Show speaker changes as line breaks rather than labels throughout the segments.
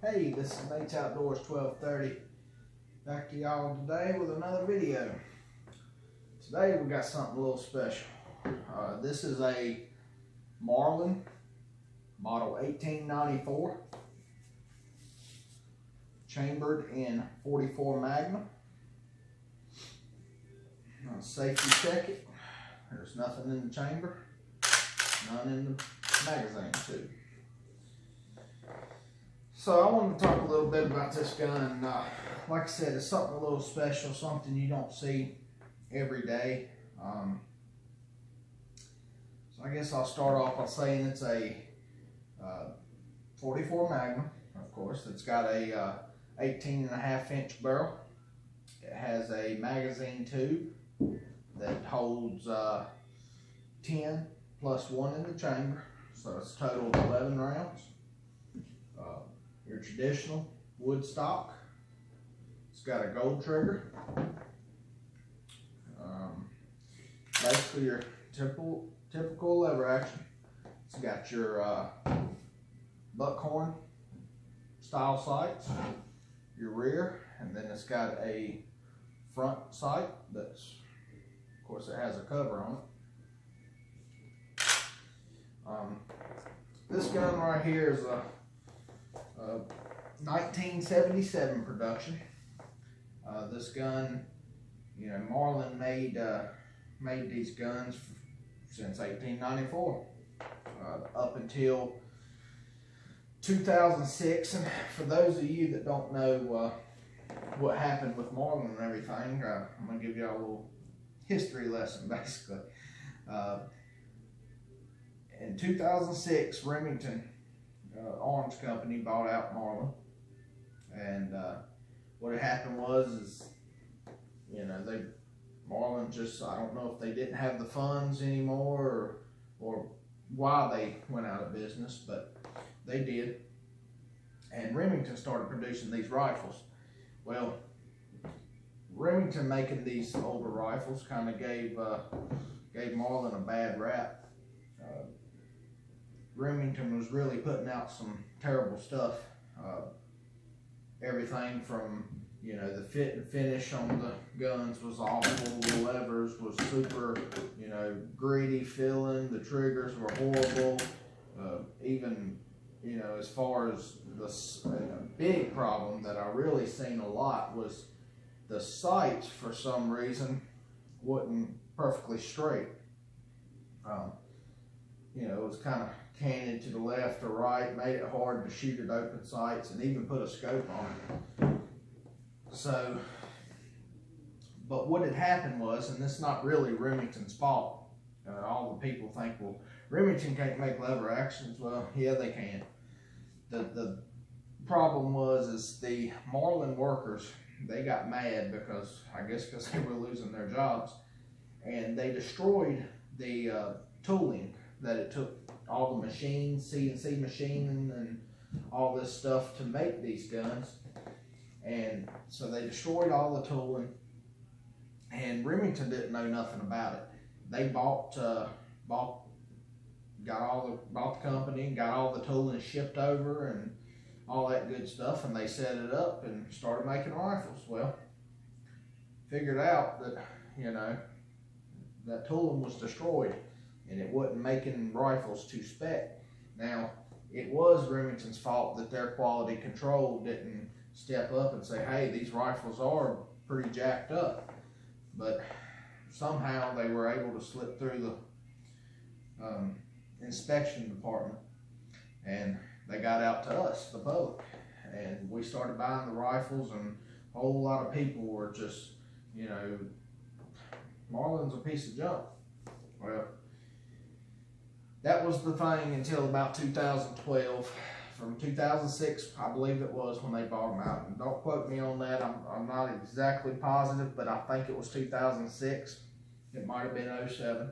Hey, this is Nate's Outdoors 1230. Back to y'all today with another video. Today we got something a little special. This is a Marlin model 1894, chambered in 44 Magnum. I'll safety check it. There's nothing in the chamber, none in the magazine too. So I wanted to talk a little bit about this gun. Like I said, it's something a little special, something you don't see every day. So I guess I'll start off by saying it's a 44 Magnum, of course. It's got a 18.5-inch barrel. It has a magazine tube that holds 10 plus 1 in the chamber, so it's a total of 11 rounds. Your traditional wood stock. It's got a gold trigger. Basically your typical lever action. It's got your buckhorn style sights, your rear, and then it's got a front sight that's, of course, it has a cover on it. This gun right here is a 1977 production. This gun, you know, Marlin made these guns since 1894 up until 2006. And for those of you that don't know what happened with Marlin and everything, I'm gonna give you a little history lesson basically. In 2006, Remington Arms Company bought out Marlin, and what had happened was, you know, Marlin just, I don't know if they didn't have the funds anymore or why they went out of business, but they did, and Remington started producing these rifles. Well, Remington making these older rifles kind of gave Marlin a bad rap. Remington was really putting out some terrible stuff. Everything from, you know, the fit and finish on the guns was awful. The levers was super, you know, greedy feeling. The triggers were horrible. Even, you know, as far as the big problem that I really seen a lot was the sights, for some reason, wasn't perfectly straight. You know, it was kind of canted to the left or right, made it hard to shoot at open sights, and even put a scope on it. So, but what had happened was, and this is not really Remington's fault. All the people think, well, Remington can't make lever actions. Well, yeah, they can. The problem was the Marlin workers, they got mad because, I guess because they were losing their jobs, and they destroyed the tooling that it took, all the machines, CNC machining and all this stuff to make these guns. And so they destroyed all the tooling, and Remington didn't know nothing about it. They bought the company, got all the tooling shipped over and all that good stuff, and they set it up and started making rifles. Well, figured out that, you know, that tooling was destroyed, and it wasn't making rifles to spec. Now, it was Remington's fault that their quality control didn't step up and say, hey, these rifles are pretty jacked up. But somehow they were able to slip through the inspection department, and they got out to us, the public. And we started buying the rifles, and a whole lot of people were just, you know, Marlin's a piece of junk. Well, that was the thing until about 2012. From 2006, I believe it was, when they bought them out. And don't quote me on that. I'm not exactly positive, but I think it was 2006. It might have been 07.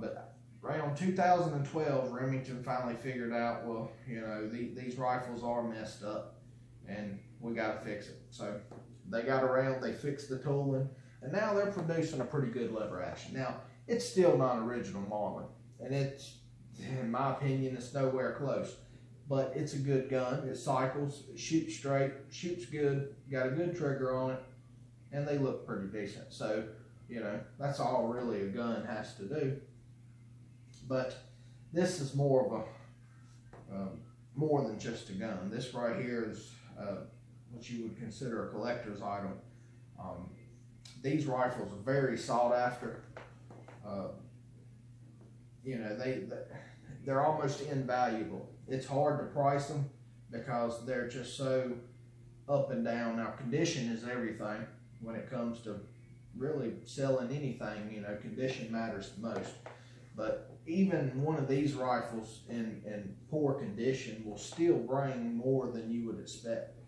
But around 2012, Remington finally figured out, well, you know, these rifles are messed up, and we got to fix it. So they got around, they fixed the tooling, and now they're producing a pretty good lever action. Now, it's still not original Marlin, and it's, in my opinion, it's nowhere close. but it's a good gun. It cycles, it shoots straight, shoots good, got a good trigger on it, and they look pretty decent. So, you know, that's all really a gun has to do. But this is more of a, more than just a gun. This right here is what you would consider a collector's item. These rifles are very sought after. You know, they're almost invaluable. It's hard to price them because they're just so up and down. Now, condition is everything when it comes to really selling anything. You know, condition matters the most. But even one of these rifles in poor condition will still bring more than you would expect.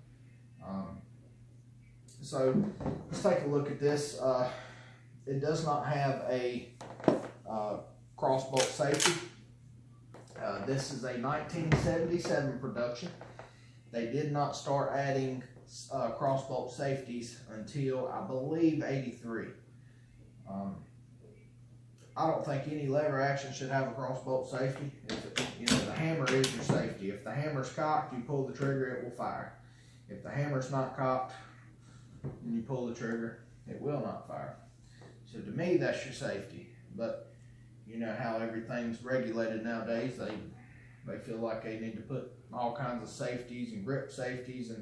So let's take a look at this. It does not have a crossbolt safety. This is a 1977 production. They did not start adding crossbolt safeties until, I believe, 83. I don't think any lever action should have a crossbolt safety. You know, the hammer is your safety. If the hammer's cocked, you pull the trigger, it will fire. If the hammer's not cocked and you pull the trigger, it will not fire. So to me, that's your safety. But you know how everything's regulated nowadays. They feel like they need to put all kinds of safeties and grip safeties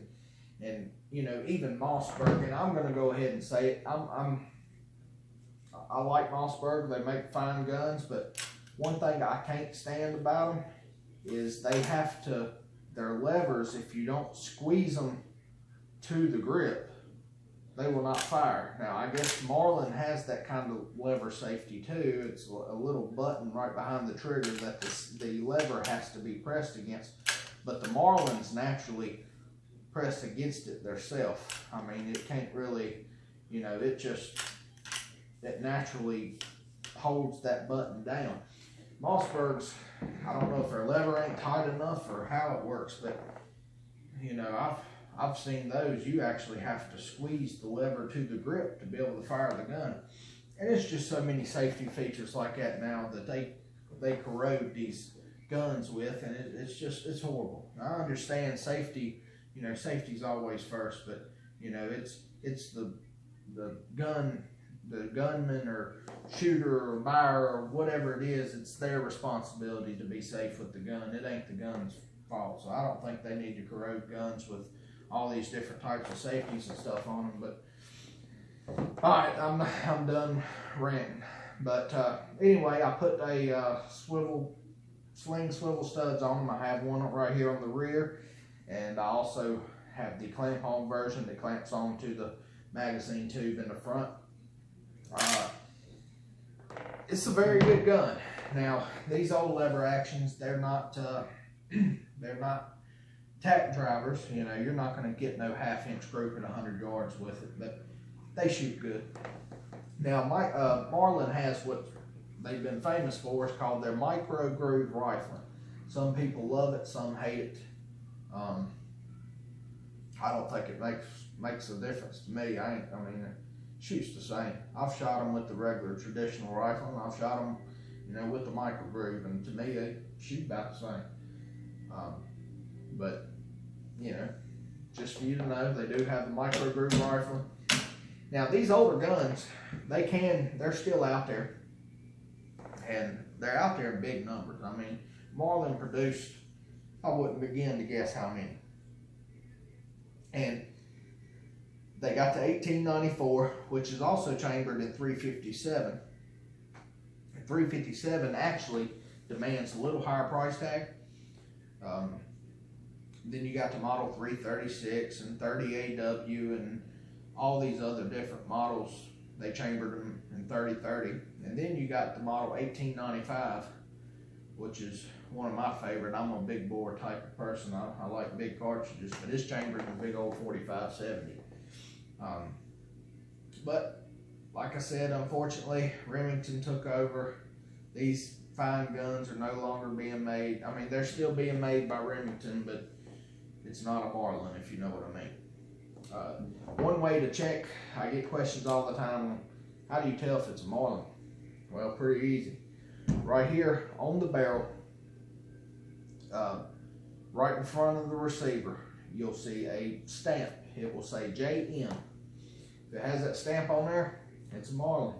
and you know, even Mossberg. And I'm going to go ahead and say it. I like Mossberg. They make fine guns, but one thing I can't stand about them is they have to, their levers, if you don't squeeze them to the grip, they will not fire. Now, I guess Marlin has that kind of lever safety too. It's a little button right behind the trigger that the lever has to be pressed against, but the Marlins naturally press against it themselves. I mean, it can't really, you know, it naturally holds that button down. Mossberg's, I don't know if their lever ain't tight enough or how it works, but you know, I've seen those. You actually have to squeeze the lever to the grip to be able to fire the gun. And it's just so many safety features like that now that they corrode these guns with, and it's horrible. I understand safety, you know, safety's always first, but you know, it's the gunman or shooter or buyer or whatever it is, it's their responsibility to be safe with the gun. It ain't the gun's fault. So I don't think they need to corrode guns with all these different types of safeties and stuff on them. But all right, I'm done ranting. But anyway, I put a swivel studs on them. I have one right here on the rear, and I also have the clamp-on version that clamps on to the magazine tube in the front. It's a very good gun. Now, these old lever actions, they're not tack drivers. You know, you're not going to get no half-inch group at 100 yards with it, but they shoot good. Now, Marlin has what they've been famous for. It's called their micro groove rifling. Some people love it, some hate it. I don't think it makes a difference to me. I mean, it shoots the same. I've shot them with the regular traditional rifle, and I've shot them, you know, with the micro groove, and to me, they shoot about the same. But you know, just for you to know, they do have the micro groove rifle. Now, these older guns, they're still out there, and they're out there in big numbers. I mean, Marlin produced, I wouldn't begin to guess how many. And they got the 1894, which is also chambered in 357. 357 actually demands a little higher price tag. Then you got the model 336 and 30AW and all these other different models. They chambered them in 3030. And then you got the model 1895, which is one of my favorite. I'm a big bore type of person. I like big cartridges, but it's chambered in a big old 4570. But like I said, unfortunately, Remington took over. These fine guns are no longer being made. I mean, they're still being made by Remington, but it's not a Marlin, if you know what I mean. One way to check, I get questions all the time, how do you tell if it's a Marlin? Well, pretty easy. Right here on the barrel, right in front of the receiver, you'll see a stamp. It will say JM. If it has that stamp on there, it's a Marlin.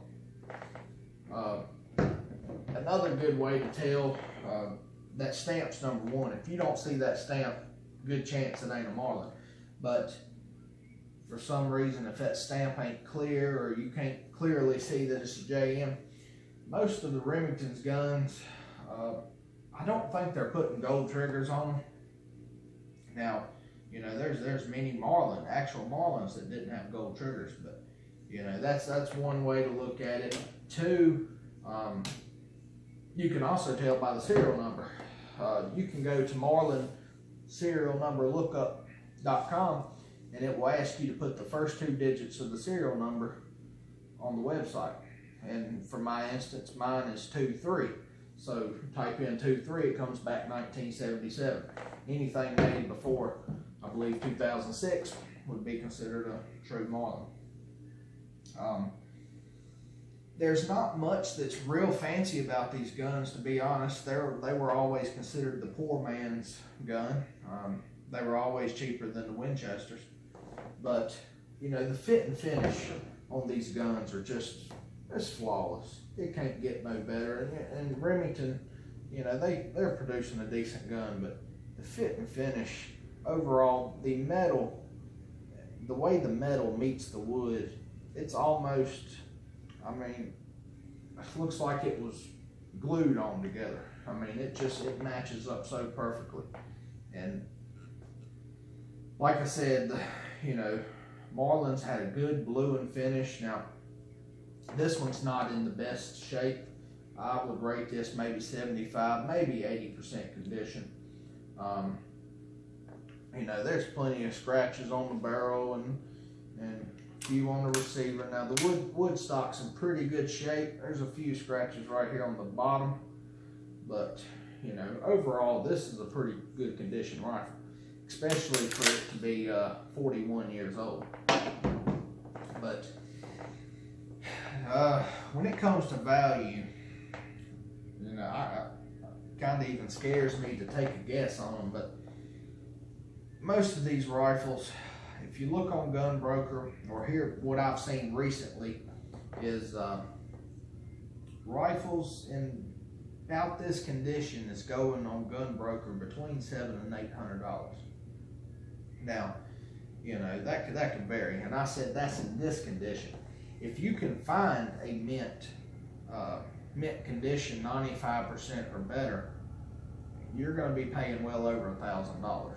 Another good way to tell that stamp's number one. If you don't see that stamp, good chance it ain't a Marlin. But for some reason, if that stamp ain't clear or you can't clearly see that it's a JM, most of the Remington's guns, I don't think they're putting gold triggers on them. Now, you know, there's many Marlin, actual Marlins that didn't have gold triggers, but you know, that's one way to look at it. Two, you can also tell by the serial number. You can go to Marlin serial number lookup.com and it will ask you to put the first 2 digits of the serial number on the website. And for my instance, mine is 23. So type in 23, it comes back 1977. Anything made before, I believe, 2006 would be considered a true Marlin. There's not much that's real fancy about these guns, to be honest. They were always considered the poor man's gun. They were always cheaper than the Winchesters. But, you know, the fit and finish on these guns are just flawless. It can't get no better. And Remington, you know, they're producing a decent gun, but the fit and finish, overall, the metal, the way the metal meets the wood, it's almost, I mean, it looks like it was glued on together. I mean, it matches up so perfectly. And like I said, you know, Marlin's had a good blue and finish. Now, this one's not in the best shape. I would rate this maybe 75, maybe 80% condition. You know, there's plenty of scratches on the barrel and a few on the receiver. Now, the wood stock's in pretty good shape. There's a few scratches right here on the bottom, but you know, overall, this is a pretty good condition rifle, especially for it to be 41 years old. But when it comes to value, you know, I kind of even scares me to take a guess on them, but most of these rifles, if you look on Gunbroker or hear what I've seen recently, is rifles in about this condition is going on Gunbroker between $700 and $800. Now, you know, that could vary, and I said that's in this condition. If you can find a mint condition 95% or better, you're going to be paying well over $1,000.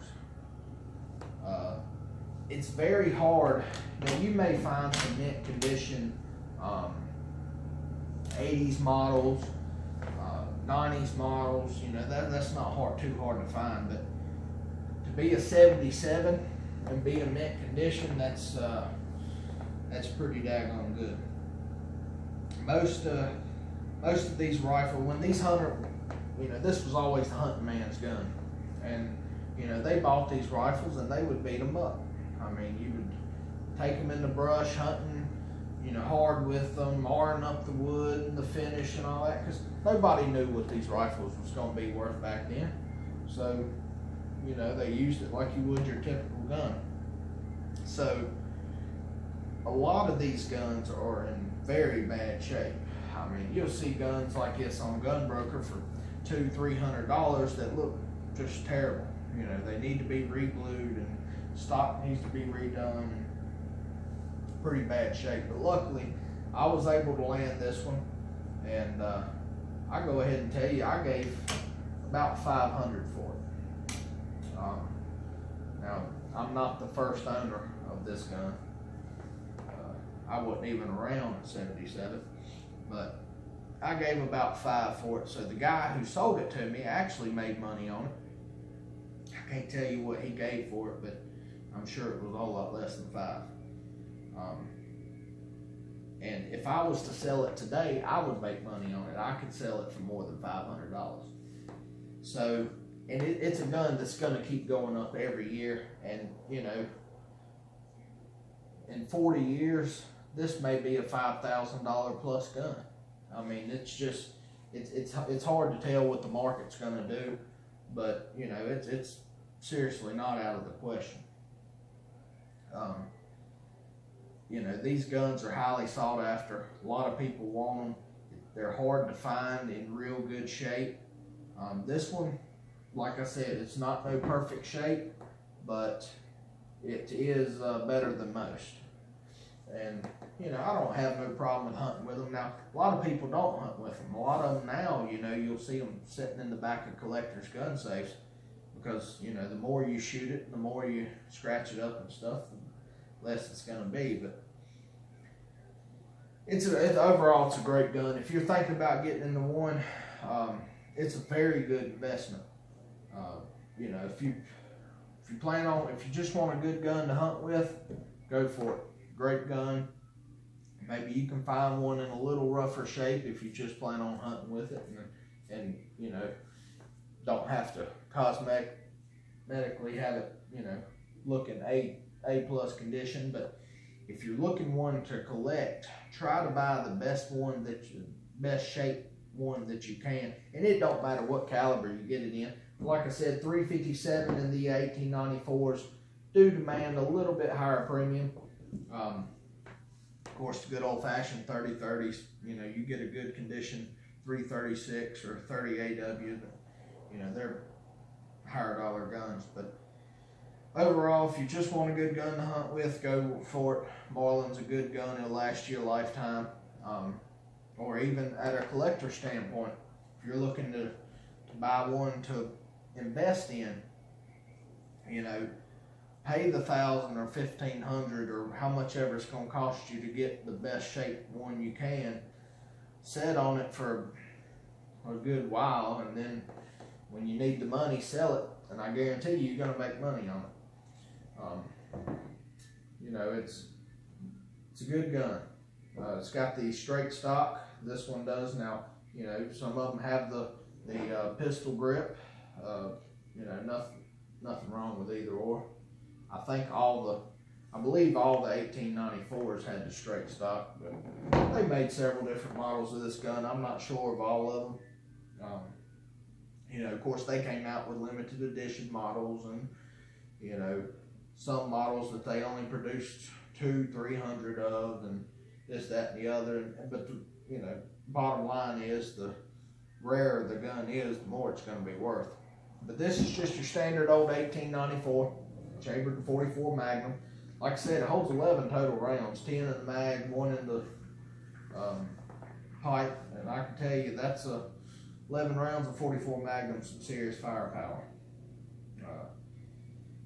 It's very hard. Now, you may find some mint condition 80s models, 90s models. You know, that's not too hard to find. But to be a 77 and be a mint condition, that's pretty daggone good. Most of these rifles, when these hunter, you know, this was always the hunting man's gun, and you know, they bought these rifles and they would beat them up. I mean, you would take them in the brush hunting, you know, hard with them, marring up the wood and the finish and all that, because nobody knew what these rifles was going to be worth back then. So, you know, they used it like you would your typical gun. So, a lot of these guns are in very bad shape. I mean, you'll see guns like this on Gunbroker for $200–300 that look just terrible. You know, they need to be re-glued and stock needs to be redone. And pretty bad shape. But luckily, I was able to land this one, and I go ahead and tell you, I gave about $500 for it. Now, I'm not the first owner of this gun. I wasn't even around in '77, but I gave about $5 for it. So the guy who sold it to me actually made money on it. I can't tell you what he gave for it, but I'm sure it was a whole lot less than $5. And if I was to sell it today, I would make money on it. I could sell it for more than $500. So, and it's a gun that's going to keep going up every year. And you know, in 40 years, this may be a $5,000 plus gun. I mean, it's just, it's hard to tell what the market's going to do, but you know, seriously not out of the question. You know, these guns are highly sought after. A lot of people want them. They're hard to find in real good shape. This one, like I said, it's not no perfect shape, but it is better than most. And, you know, I don't have no problem with hunting with them. Now, a lot of people don't hunt with them. A lot of them now, you know, you'll see them sitting in the back of collectors' gun safes because, you know, the more you shoot it, the more you scratch it up and stuff, the less it's going to be. But overall, it's a great gun. If you're thinking about getting into one, it's a very good investment. You know, if you just want a good gun to hunt with, go for it. Great gun. Maybe you can find one in a little rougher shape if you just plan on hunting with it, and you know, don't have to cosmetically have it, you know, look in A+ condition. But if you're looking one to collect, try to buy the best shape one that you can, and it don't matter what caliber you get it in. Like I said, 357 and the 1894s do demand a little bit higher premium. Of course, the good old-fashioned 30-30s, you know, you get a good condition 336 or 30 AW, you know, they're higher dollar guns. But overall, if you just want a good gun to hunt with, go for it. Marlin's a good gun. It'll last you a lifetime. Or even at a collector standpoint, if you're looking to buy one to invest in, you know, pay the $1,000 or $1,500 or how much ever it's going to cost you to get the best shape one you can. Set on it for a good while, and then when you need the money, sell it, and I guarantee you're going to make money on it. You know, it's a good gun. It's got the straight stock. This one does. Now, you know, some of them have the pistol grip. You know, nothing wrong with either or. I believe all the 1894s had the straight stock, but they made several different models of this gun. I'm not sure of all of them. You know, of course, they came out with limited edition models, and you know, some models that they only produced 200-300 of, and this, that, and the other. But you know, bottom line is, the rarer the gun is, the more it's going to be worth. But this is just your standard old 1894 chambered .44 Magnum. Like I said, it holds 11 total rounds, 10 in the mag, 1 in the pipe, and I can tell you that's 11 rounds of .44 Magnum, some serious firepower.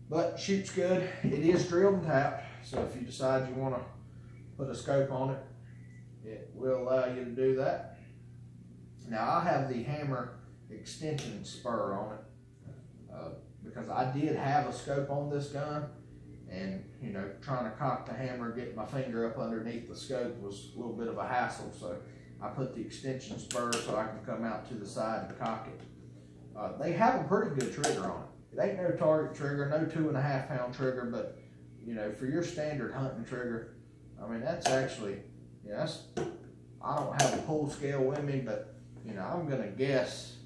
But shoots good. It is drilled and tapped, so if you decide you want to put a scope on it, it will allow you to do that. Now, I have the hammer extension spur on it because I did have a scope on this gun, and you know, trying to cock the hammer, get my finger up underneath the scope was a little bit of a hassle, so I put the extension spur so I can come out to the side and cock it. They have a pretty good trigger on it. It ain't no target trigger, no 2.5 pound trigger, but you know, for your standard hunting trigger, I mean, that's actually, yeah, I don't have a pull scale with me, but you know, I'm gonna guess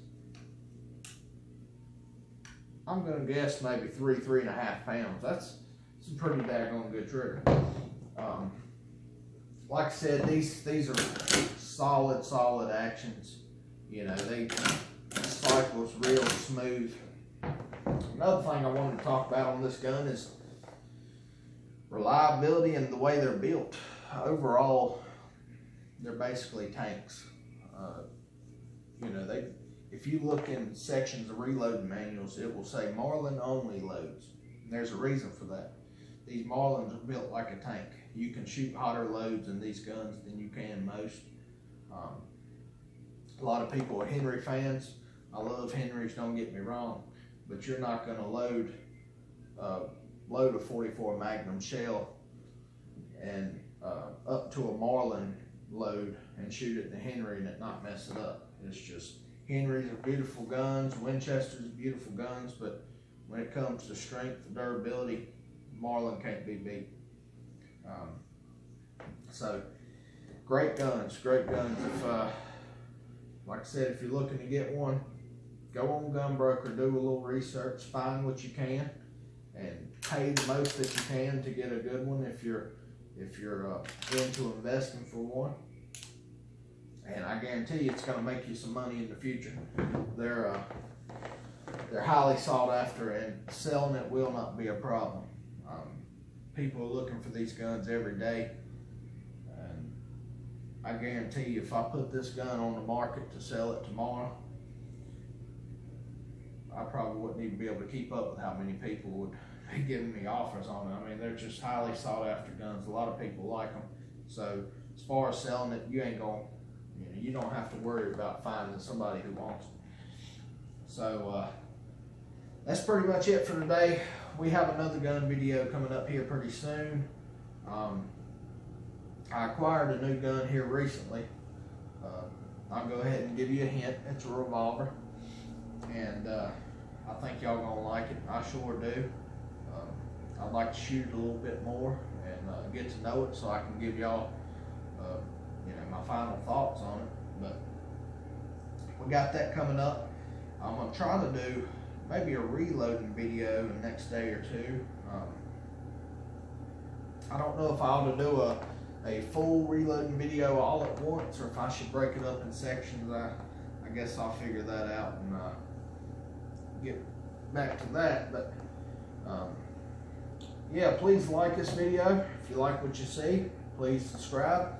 maybe 3.5 pounds. That's a pretty daggone good trigger. Like I said, these are solid actions. You know, the cycle's real smooth. Another thing I wanted to talk about on this gun is reliability and the way they're built. Overall, they're basically tanks. You know, if you look in sections of reloading manuals, it will say Marlin only loads. And there's a reason for that. These Marlins are built like a tank. You can shoot hotter loads in these guns than you can most. A lot of people are Henry fans. I love Henrys, don't get me wrong, but you're not going to load a .44 Magnum shell and up to a Marlin load and shoot it in a Henry and it not mess it up. It's just, Henrys are beautiful guns, Winchesters are beautiful guns, but when it comes to strength and durability, Marlin can't be beat. So great guns, great guns. If like I said, if you're looking to get one, go on Gunbroker, do a little research, find what you can, and pay the most that you can to get a good one if you're into investing for one. And I guarantee you it's going to make you some money in the future. They're highly sought after, and selling it will not be a problem. People are looking for these guns every day, and I guarantee you if I put this gun on the market to sell it tomorrow, I probably wouldn't even be able to keep up with how many people would be giving me offers on it. I mean, they're just highly sought after guns. A lot of people like them. So as far as selling it, you ain't going, you don't have to worry about finding somebody who wants it. So that's pretty much it for today. We have another gun video coming up here pretty soon. I acquired a new gun here recently. I'll go ahead and give you a hint. It's a revolver, and I think y'all gonna like it. I sure do. I'd like to shoot a little bit more and get to know it so I can give y'all my final thoughts on it. But we got that coming up. I'm gonna try to do maybe a reloading video the next day or two. I don't know if I ought to do a full reloading video all at once, or if I should break it up in sections. I guess I'll figure that out and get back to that. But yeah, please like this video. If you like what you see, please subscribe.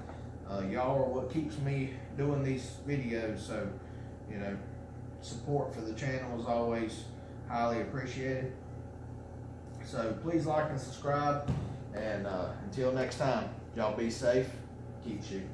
Y'all are what keeps me doing these videos, so support for the channel is always highly appreciated. So please like and subscribe, and until next time, y'all be safe, keep shooting.